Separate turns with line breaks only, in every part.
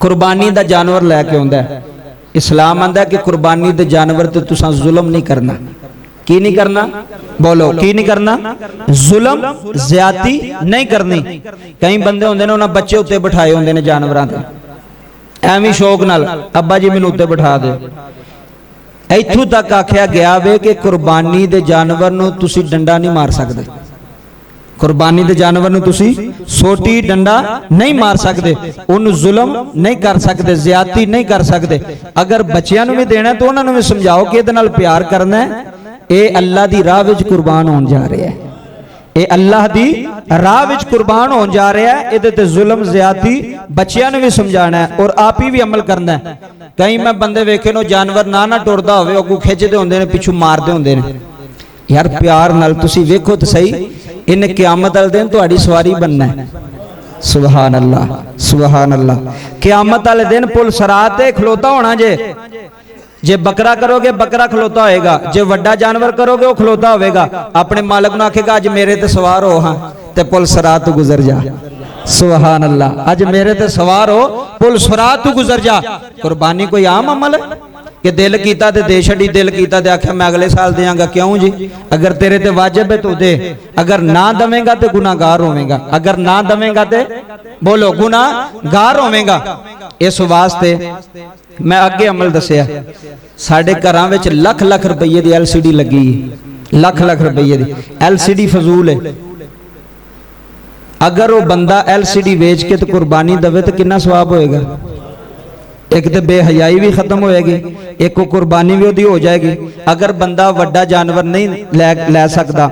कुर्बानी दा जानवर लैके आउंदा है। इस्लाम आंदा कि कुर्बानी दे जानवर ते तुसां जुल्म नहीं करना। की नहीं करना? बोलो की नहीं करना? जुल्म ज्यादती नहीं करनी। कई बंदे होंदे ने उन्हां बच्चे उत्ते बिठाए होंदे ने जानवरां ते, एवें शौक नाल अब्बा जी मैनूं उत्ते बिठा दे। इत्थों तक आख्या गया वे कि कुर्बानी दे जानवर नूं तुसीं डंडा नहीं मार सकदे। कुर्बानी दे जानवर नूं तुसीं सोटी डंडा नहीं मार सकदे, उन्हें जुल्म नहीं कर सकते, ज्यादती नहीं कर सकते। अगर बच्चियां नूं भी देना तो उन्हां नूं भी समझाओ कि इहदे नाल प्यार करना है, ये अल्लाह दी राह विच कुर्बान होण जा रहा है, ये अल्लाह दी राह विच कुर्बान होण जा रहा है। इहदे ते जुल्म ज्यादती बच्चियां नूं भी समझाना है और आप ही भी अमल करना है। कई मैं बंदे वेखे नो जानवर ना टुरदा होवे अगू खिचदे होंदे ने, पिछू मारदे होंदे ने। यार प्यार नाल तुसीं वेखो तो सही, इन्हें क़यामत वाले दिन तुहाडी सवारी बनना है। सुभान अल्लाह, सुभान अल्लाह। क़यामत वाले दिन पुल सरात ते खलोता होना जे बकरा करोगे बकरा खलोता होएगा, जे वड्डा जानवर करोगे वो खलोता होएगा। अपने मालिक नूं आखेगा अज मेरे ते सवार हो, हाँ ते पुल सरात तू गुजर जा। सुभान अल्लाह, अज मेरे ते सवार हो, पुल सरात तू गुजर जा। कुर्बानी कोई आम अमल है कि दिल कीता ते दे छड़ी, दिल कीता ते आख्या मैं अगले साल देंगा। क्यों जी? अगर तेरे ते वाजिब है तो दे, अगर ना दवेंगा तो गुनाहगार होवेगा, अगर ना दवेंगा तो बोलो गुनाहगार होवेगा। इस वास्ते मैं अगे अमल दसिया, साडे घरां विच लख लख रुपये की LCD लगी, लख लख रुपये की LCD फजूल है। अगर वो बंदा LCD वेच के तो कुर्बानी दवे तो कितना सवाब होएगा? एक तो बेहयाई भी खत्म होएगी, एक कुर्बानी भी ओदी हो जाएगी। अगर बंदा वड्डा जानवर नहीं लै सकता,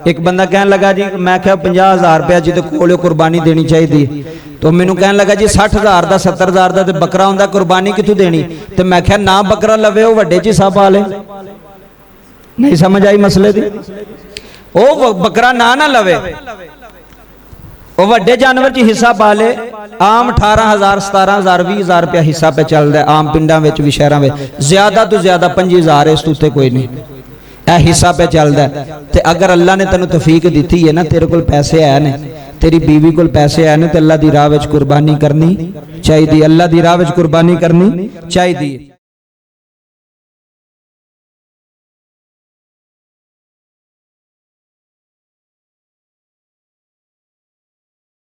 एक बंदा कहन लगा जी मैं क्या 50,000 रुपया जिहदे कोल कुर्बानी देनी चाहिए, तो मैनू कहन लगा जी 60,000 का 70,000 का तो बकरा होंदा, कुर्बानी कितों देनी? तो मैं क्या ना बकरा लवे वो वड्डे च हिस्सा पा ले। नहीं समझ आई मसले दी? वो बकरा ना लवे, वो वड्डे जानवर च हिस्सा पा ले। आम 18,000 17,000 20,000 रुपया हिस्सा पे चलता है आम पिंडा में भी शहरों में, ज्यादा तो ज्यादा 25,000 इस उत्ते कोई नहीं, यह हिस्सा पे चलता है। तो अगर अल्लाह ने तेन तौफीक दी है ना, तेरे को पैसे है ने, तेरी बीवी को पैसे है ने, तो अल्लाह की राह विच कुर्बानी करनी चाहिए, अल्लाह की राह विच कुर्बानी करनी चाहिए।